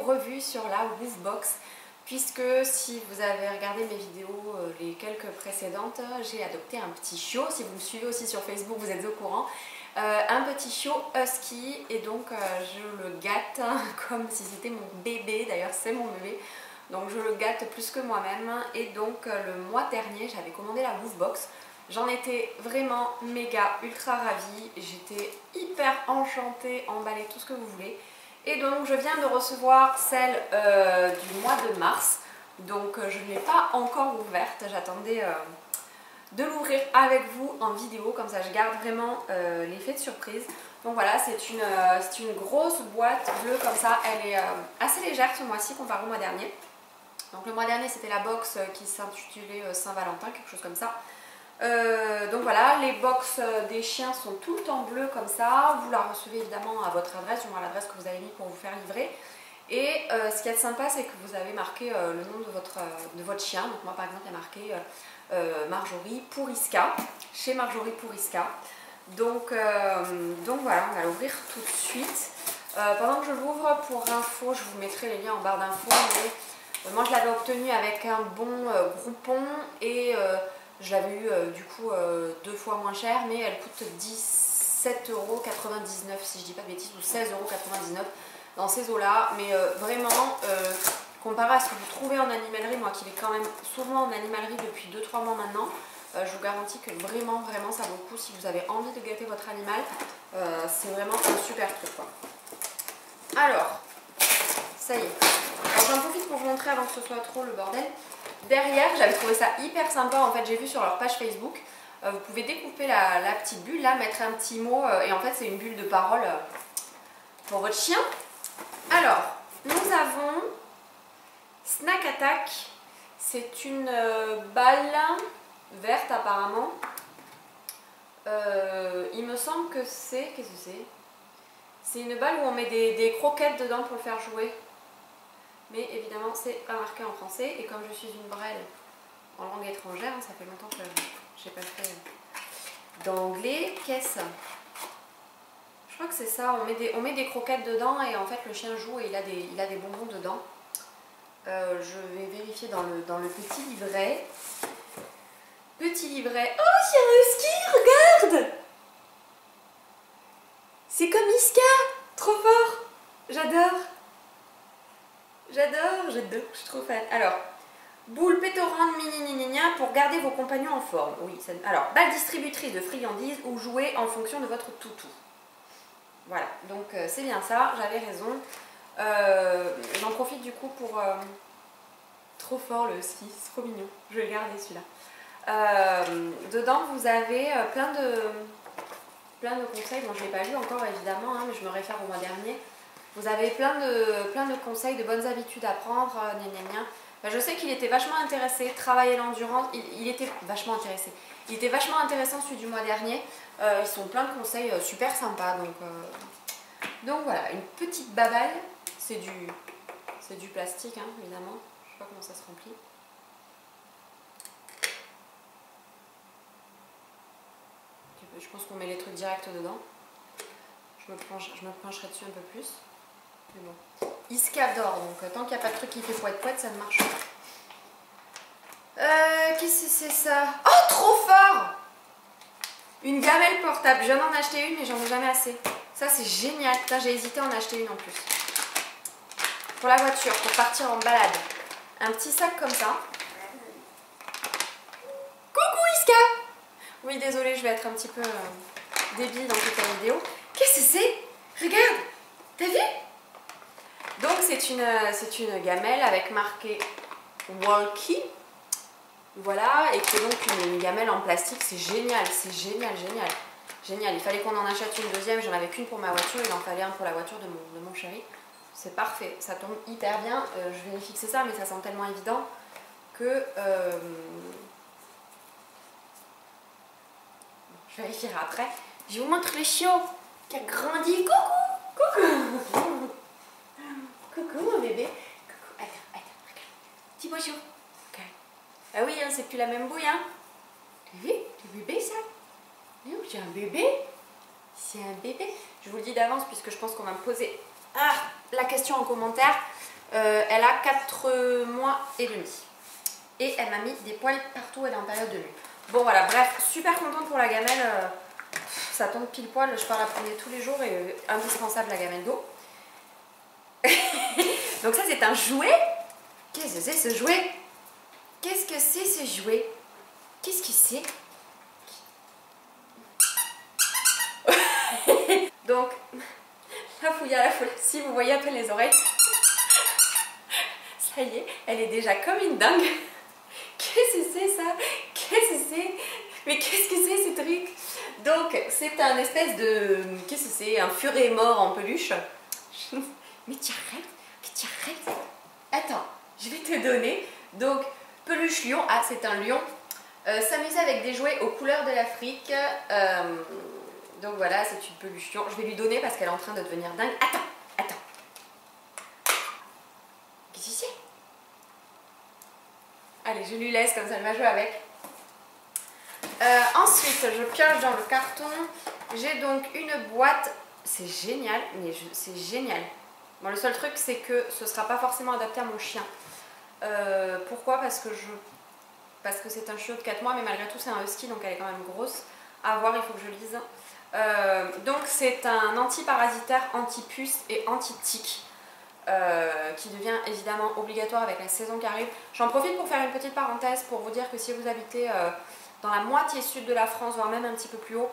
revue sur la Woofbox, puisque si vous avez regardé mes vidéos, les quelques précédentes, j'ai adopté un petit chiot. Si vous me suivez aussi sur Facebook, vous êtes au courant. Un petit chiot husky, et donc je le gâte comme si c'était mon bébé. D'ailleurs c'est mon bébé, donc je le gâte plus que moi-même. Et donc le mois dernier j'avais commandé la Woofbox. J'en étais vraiment méga ultra ravie, j'étais hyper enchantée, emballée, tout ce que vous voulez. Et donc je viens de recevoir celle du mois de mars, donc je ne l'ai pas encore ouverte, j'attendais de l'ouvrir avec vous en vidéo, comme ça je garde vraiment l'effet de surprise. Donc voilà, c'est une grosse boîte bleue comme ça, elle est assez légère ce mois-ci comparé au mois dernier. Donc le mois dernier c'était la box qui s'intitulait Saint-Valentin, quelque chose comme ça. Donc voilà, les box des chiens sont tout le temps bleues comme ça. Vous la recevez évidemment à votre adresse, du moins à l'adresse que vous avez mis pour vous faire livrer. Et ce qui est sympa, c'est que vous avez marqué le nom de votre chien. Donc moi par exemple, il y a marqué Marjorie Pouriska, chez Marjorie Pouriska. Donc voilà, on va l'ouvrir tout de suite. Pendant que je l'ouvre, pour info, je vous mettrai les liens en barre d'infos. Mais moi je l'avais obtenu avec un bon Groupon et je l'avais eu du coup 2 fois moins cher, mais elle coûte 17,99 € si je dis pas de bêtises, ou 16,99 € dans ces eaux-là. Mais vraiment, comparé à ce que vous trouvez en animalerie, moi qui vais quand même souvent en animalerie depuis 2-3 mois maintenant, je vous garantis que vraiment ça vaut le coup si vous avez envie de gâter votre animal. C'est vraiment un super truc quoi. Alors, ça y est. J'en profite pour vous montrer avant que ce soit trop le bordel. Derrière, j'avais trouvé ça hyper sympa, en fait j'ai vu sur leur page Facebook, vous pouvez découper la petite bulle là, mettre un petit mot, et en fait c'est une bulle de parole pour votre chien. Alors, nous avons Snack Attack, c'est une balle verte apparemment, il me semble que c'est, qu'est-ce que c'est? C'est une balle où on met des croquettes dedans pour le faire jouer. Mais évidemment c'est pas marqué en français, et comme je suis une brêle en langue étrangère, ça fait longtemps que j'ai pas fait d'anglais. Qu'est-ce? Je crois que c'est ça, on met des croquettes dedans et en fait le chien joue et il a des bonbons dedans. Je vais vérifier dans le petit livret. Petit livret. Oh, c'est un husky, regarde! C'est comme Iska, trop fort! J'adore! J'adore, je suis trop fan. Alors, boule pétorante mini pour garder vos compagnons en forme. Oui, alors, balle distributrice de friandises ou jouets en fonction de votre toutou. Voilà, donc c'est bien ça, j'avais raison. J'en profite du coup pour... trop fort le ski, c'est trop mignon. Je vais le garder celui-là. Dedans, vous avez plein de conseils. Bon, je ne l'ai pas lu encore évidemment, hein, mais je me réfère au mois dernier. Vous avez plein de conseils, de bonnes habitudes à prendre, je sais qu'il était vachement intéressé, travailler l'endurance, il était vachement intéressé. Il était vachement intéressant celui du mois dernier, ils sont plein de conseils super sympas. Donc voilà, une petite baballe, c'est du plastique hein, évidemment, je sais pas comment ça se remplit. Je pense qu'on met les trucs directs dedans. Je me pencherai dessus un peu plus. Mais bon. Iska adore, donc tant qu'il n'y a pas de truc qui fait poète-poète, ça ne marche pas. Qu'est-ce que c'est ça? Oh, trop fort! Une gamelle portable. Je viens d'en acheter une, mais j'en ai jamais assez. Ça, c'est génial. J'ai hésité à en acheter une en plus. Pour la voiture, pour partir en balade. Un petit sac comme ça. Coucou Iska! Oui, désolée, je vais être un petit peu débile dans toute la vidéo. Qu'est-ce que c'est? Regarde! T'as vu? Donc c'est une gamelle avec marqué Walkie, voilà, et qui est donc une gamelle en plastique. C'est génial, c'est génial. Il fallait qu'on en achète une deuxième, j'en avais qu'une pour ma voiture, il en fallait un pour la voiture de mon chéri. C'est parfait, ça tombe hyper bien. Je vais fixer ça, mais ça semble tellement évident que je vérifierai après. Je vous montre le chiot qui a grandi. Coucou! Coucou mon bébé. Coucou, attends, regarde. Dis bonjour. Okay. Ah oui, hein, c'est plus la même bouille, hein. Tu vois, c'est un bébé ça. C'est un bébé. C'est un bébé. Je vous le dis d'avance puisque je pense qu'on va me poser la question en commentaire. Elle a 4 mois et demi. Et elle m'a mis des poils partout, elle est en période de nuit. Bon voilà, bref, super contente pour la gamelle. Ça tombe pile poil, je pars la promener tous les jours et indispensable la gamelle d'eau. Donc ça c'est un jouet. Qu'est-ce que c'est ce jouet? Qu'est-ce que c'est ce jouet? Qu'est-ce que c'est? Donc, la fouille à la foule, si vous voyez à peine les oreilles, ça y est, elle est déjà comme une dingue. Qu'est-ce que c'est ça? Qu'est-ce que c'est? Mais qu'est-ce que c'est ce truc? Donc, c'est un espèce de... Qu'est-ce que c'est? Un furet mort en peluche. Mais tu arrêtes. Attends, je vais te donner. Donc, peluche lion. Ah, c'est un lion. S'amuser avec des jouets aux couleurs de l'Afrique. Donc voilà, c'est une peluche lion. Je vais lui donner parce qu'elle est en train de devenir dingue. Attends. Qu'est-ce que c'est? Allez, je lui laisse, comme ça elle va jouer avec. Ensuite, je pioche dans le carton. J'ai donc une boîte. C'est génial, mais c'est génial. Bon, le seul truc, c'est que ce ne sera pas forcément adapté à mon chien. Pourquoi? Parce que c'est un chiot de 4 mois, mais malgré tout, c'est un husky, donc elle est quand même grosse. À voir, il faut que je lise. Donc, c'est un antiparasitaire, anti-puce et anti-tique. Qui devient évidemment obligatoire avec la saison qui arrive. J'en profite pour faire une petite parenthèse pour vous dire que si vous habitez dans la moitié sud de la France, voire même un petit peu plus haut,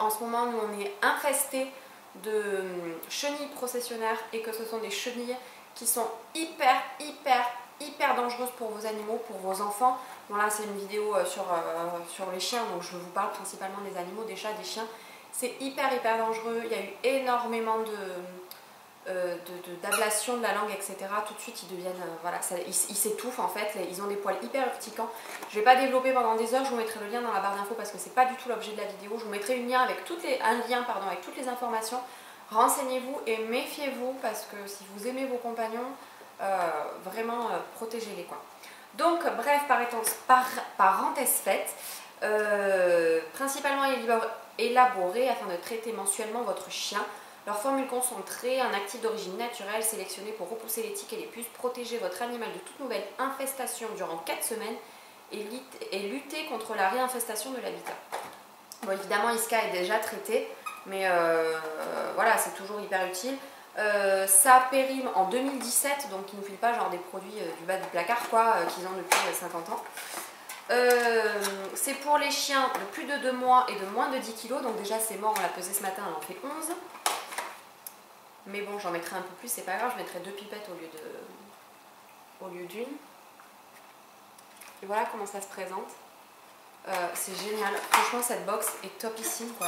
en ce moment nous on est infestés de chenilles processionnaires et que ce sont des chenilles qui sont hyper dangereuses pour vos animaux, pour vos enfants. Bon là c'est une vidéo sur les chiens, donc je vous parle principalement des animaux, des chats, des chiens. C'est hyper dangereux, il y a eu énormément d'ablation de la langue, etc. Tout de suite ils deviennent, voilà, ils s'étouffent en fait, ils ont des poils hyper urticants. Je vais pas développer pendant des heures, je vous mettrai le lien dans la barre d'infos parce que c'est pas du tout l'objet de la vidéo. Je vous mettrai un lien avec toutes les informations. Renseignez-vous et méfiez-vous parce que si vous aimez vos compagnons, vraiment protégez-les quoi. Donc bref, parenthèse faite, principalement élaboré afin de traiter mensuellement votre chien. Leur formule concentrée, un actif d'origine naturelle sélectionné pour repousser les tiques et les puces, protéger votre animal de toute nouvelle infestation durant 4 semaines et lutter contre la réinfestation de l'habitat. Bon, évidemment, Iska est déjà traité, mais voilà, c'est toujours hyper utile. Ça périme en 2017, donc ils ne nous filent pas genre des produits du bas du placard, quoi, qu'ils ont depuis 50 ans. C'est pour les chiens de plus de 2 mois et de moins de 10 kg, donc déjà c'est mort, on l'a pesé ce matin, elle en fait 11. Mais bon, j'en mettrai un peu plus, c'est pas grave, je mettrai 2 pipettes au lieu d'une. Et voilà comment ça se présente. C'est génial. Franchement, cette box est topissime, quoi.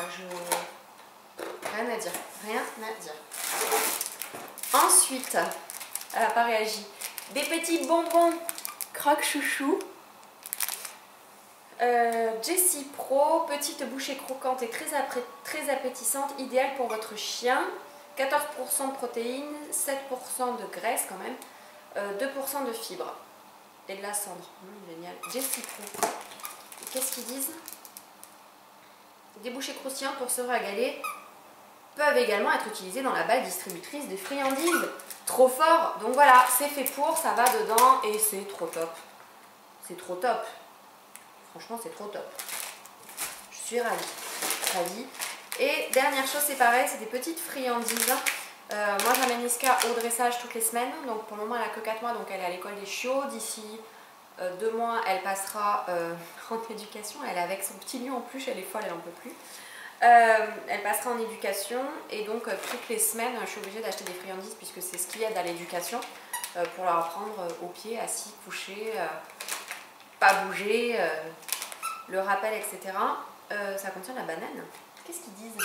Rien à dire. Ensuite, elle n'a pas réagi. Des petits bonbons croque chouchou. Jessie Pro, petite bouchée croquante et très appétissante, idéale pour votre chien. 14% de protéines, 7% de graisse quand même, 2% de fibres et de la cendre. Génial. Jessie Pro. Qu'est-ce qu'ils disent? Des bouchées croustillantes pour se régaler peuvent également être utilisées dans la balle distributrice de friandises. Trop fort. Donc voilà, c'est fait pour, ça va dedans et c'est trop top. C'est trop top. Franchement, c'est trop top. Je suis ravie. Et dernière chose, c'est pareil, c'est des petites friandises. Moi, j'amène Iska au dressage toutes les semaines. Donc pour le moment, elle a que 4 mois, donc elle est à l'école des chiots. D'ici 2 mois, elle passera en éducation. Elle est avec son petit lion en plus, elle est folle, elle n'en peut plus. Elle passera en éducation et donc toutes les semaines, je suis obligée d'acheter des friandises puisque c'est ce qui aide à l'éducation pour leur apprendre au pied, assis, couché, pas bouger, le rappel, etc. Ça contient la banane. Qu'est-ce qu'ils disent?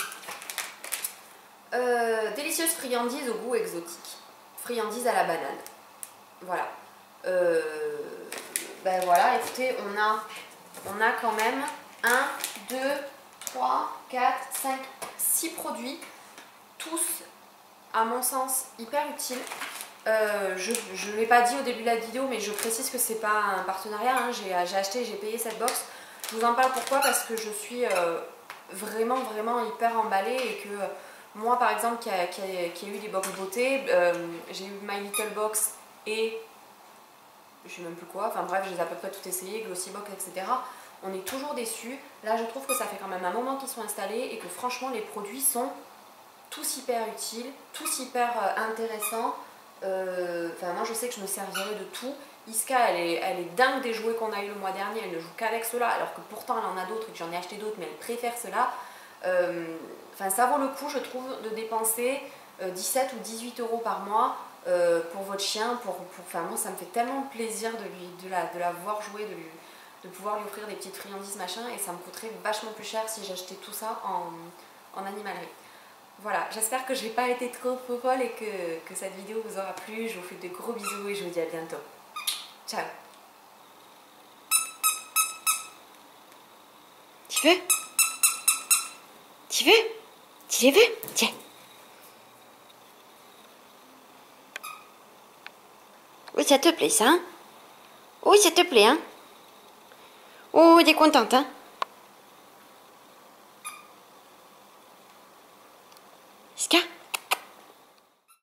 Délicieuse friandise au goût exotique. Friandise à la banane. Voilà. Ben voilà, écoutez, on a quand même 1, 2, 3, 4, 5, 6 produits. Tous, à mon sens, hyper utiles. Je ne l'ai pas dit au début de la vidéo, mais je précise que c'est pas un partenariat. Hein. J'ai acheté, j'ai payé cette box. Je vous en parle pourquoi? Parce que je suis vraiment hyper emballée et que Moi par exemple qui a eu des box beauté, j'ai eu My Little Box et je sais même plus quoi, enfin bref, j'ai à peu près tout essayé, Glossybox, etc. On est toujours déçus. Là, je trouve que ça fait quand même un moment qu'ils sont installés et que franchement, les produits sont tous hyper utiles, tous hyper intéressants. Enfin, moi, je sais que je me servirai de tout. Iska, elle est dingue des jouets qu'on a eu le mois dernier. Elle ne joue qu'avec ceux-là, alors que pourtant, elle en a d'autres et que j'en ai acheté d'autres, mais elle préfère ceux-là. Enfin, ça vaut le coup, je trouve, de dépenser 17 ou 18 euros par mois pour votre chien. Enfin, moi, ça me fait tellement plaisir de la voir jouer, de pouvoir lui offrir des petites friandises, machin, et ça me coûterait vachement plus cher si j'achetais tout ça en animalerie. Voilà, j'espère que j'ai pas été trop folle et que cette vidéo vous aura plu. Je vous fais de gros bisous et je vous dis à bientôt. Ciao. Tu veux? Tu veux? Tu les veux? Tiens. Oui, ça te plaît ça, hein? Oui, ça te plaît, hein? Oh, t'es contente, hein?